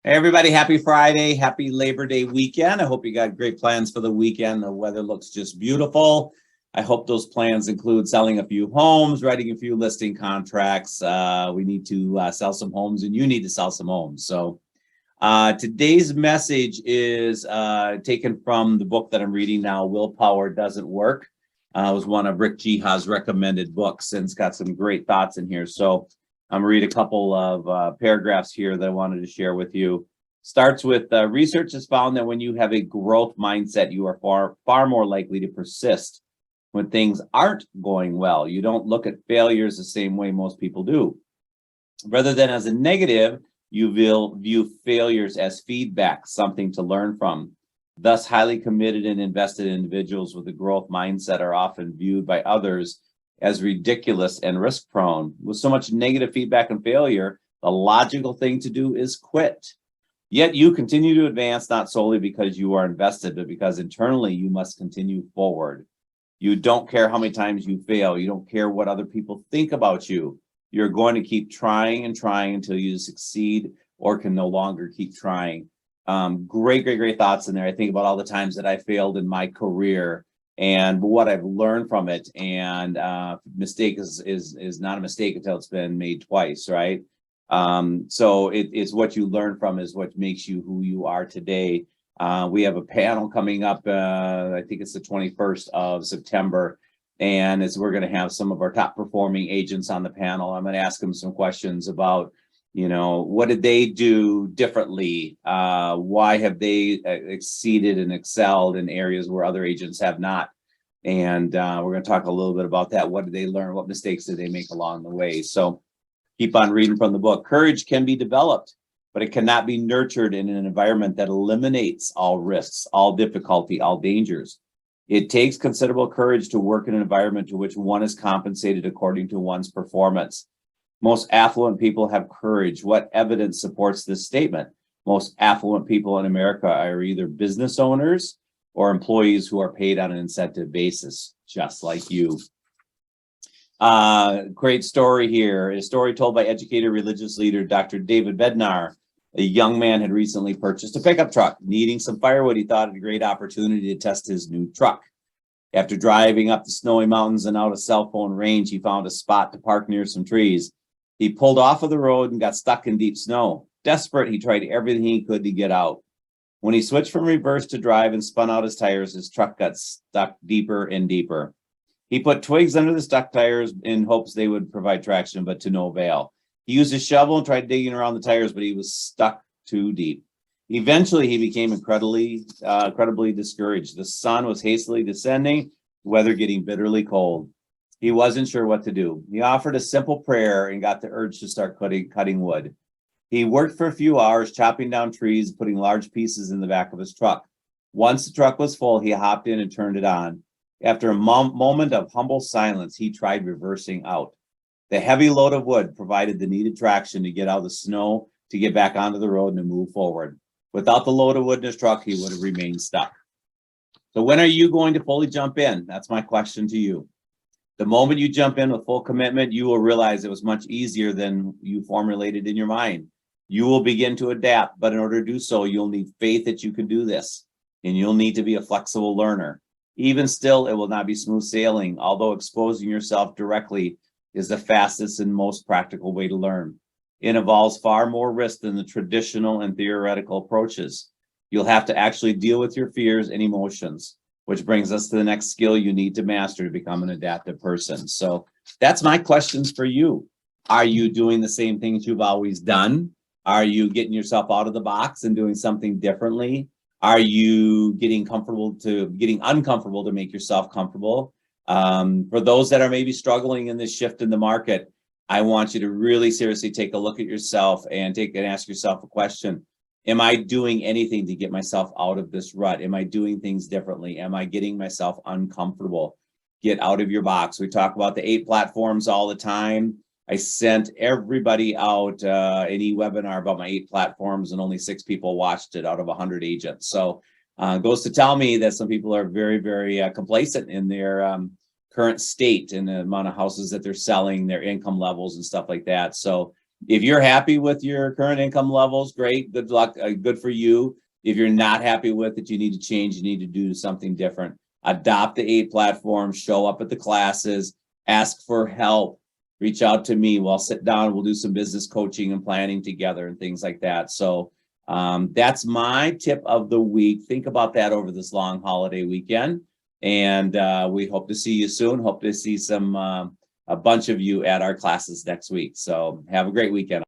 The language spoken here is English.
Hey everybody, happy Friday, happy Labor Day weekend. I hope you got great plans for the weekend. The weather looks just beautiful. I hope those plans include selling a few homes, writing a few listing contracts. We need to sell some homes and you need to sell some homes. So today's message is taken from the book that I'm reading now, Willpower Doesn't Work. It was one of Rick Jiha's recommended books and it's got some great thoughts in here. So I'm gonna read a couple of paragraphs here that I wanted to share with you. Starts with research has found that when you have a growth mindset, you are far more likely to persist when things aren't going well. You don't look at failures the same way most people do. Rather than as a negative, you will view failures as feedback, something to learn from. Thus, highly committed and invested individuals with a growth mindset are often viewed by others as ridiculous and risk prone. With so much negative feedback and failure, the logical thing to do is quit. Yet you continue to advance not solely because you are invested, but because internally you must continue forward. You don't care how many times you fail. You don't care what other people think about you. You're going to keep trying and trying until you succeed or can no longer keep trying. Great thoughts in there. I think about all the times that I failed in my career and what I've learned from it. And mistake is not a mistake until it's been made twice, right? So it's what you learn from is what makes you who you are today. We have a panel coming up, I think it's the 21st of September, and we're going to have some of our top performing agents on the panel. I'm going to ask them some questions about, what did they do differently? Why have they exceeded and excelled in areas where other agents have not? And we're going to talk a little bit about that. What did they learn? What mistakes did they make along the way? So keep on reading from the book. Courage can be developed, but it cannot be nurtured in an environment that eliminates all risks, all difficulty, all dangers. It takes considerable courage to work in an environment to which one is compensated according to one's performance. Most affluent people have courage. What evidence supports this statement? Most affluent people in America are either business owners or employees who are paid on an incentive basis, just like you. Great story here. A story told by educated religious leader Dr. David Bednar. A young man had recently purchased a pickup truck. Needing some firewood, he thought it a great opportunity to test his new truck. After driving up the snowy mountains and out of cell phone range, he found a spot to park near some trees. He pulled off of the road and got stuck in deep snow. Desperate, he tried everything he could to get out. When he switched from reverse to drive and spun out his tires, his truck got stuck deeper and deeper. He put twigs under the stuck tires in hopes they would provide traction, but to no avail. He used his shovel and tried digging around the tires, but he was stuck too deep. Eventually, he became incredibly discouraged. The sun was hastily descending, the weather getting bitterly cold. He wasn't sure what to do. He offered a simple prayer and got the urge to start cutting wood. He worked for a few hours, chopping down trees, putting large pieces in the back of his truck. Once the truck was full, he hopped in and turned it on. After a moment of humble silence, he tried reversing out. The heavy load of wood provided the needed traction to get out of the snow, to get back onto the road and to move forward. Without the load of wood in his truck, he would have remained stuck. So when are you going to fully jump in? That's my question to you. The moment you jump in with full commitment, you will realize it was much easier than you formulated in your mind. You will begin to adapt, but in order to do so, you'll need faith that you can do this, and you'll need to be a flexible learner. Even still, it will not be smooth sailing, although exposing yourself directly is the fastest and most practical way to learn. It involves far more risk than the traditional and theoretical approaches. You'll have to actually deal with your fears and emotions, which brings us to the next skill you need to master to become an adaptive person. So that's my questions for you. Are you doing the same things you've always done? Are you getting yourself out of the box and doing something differently? Are you getting uncomfortable to make yourself comfortable? For those that are maybe struggling in this shift in the market, I want you to really seriously take a look at yourself and ask yourself a question. Am I doing anything to get myself out of this rut? Am I doing things differently? Am I getting myself uncomfortable? Get out of your box. We talk about the 8 platforms all the time. I sent everybody out an e-webinar about my 8 platforms and only 6 people watched it out of 100 agents. So it goes to tell me that some people are very complacent in their current state and the amount of houses that they're selling, their income levels and stuff like that. So If you're happy with your current income levels, great, good luck, good for you. If you're not happy with it, you need to change, you need to do something different. Adopt the 8 platforms, show up at the classes, ask for help, reach out to me. We'll sit down, we'll do some business coaching and planning together and things like that. So that's my tip of the week. Think about that over this long holiday weekend. And we hope to see you soon. Hope to see a bunch of you at our classes next week. So have a great weekend.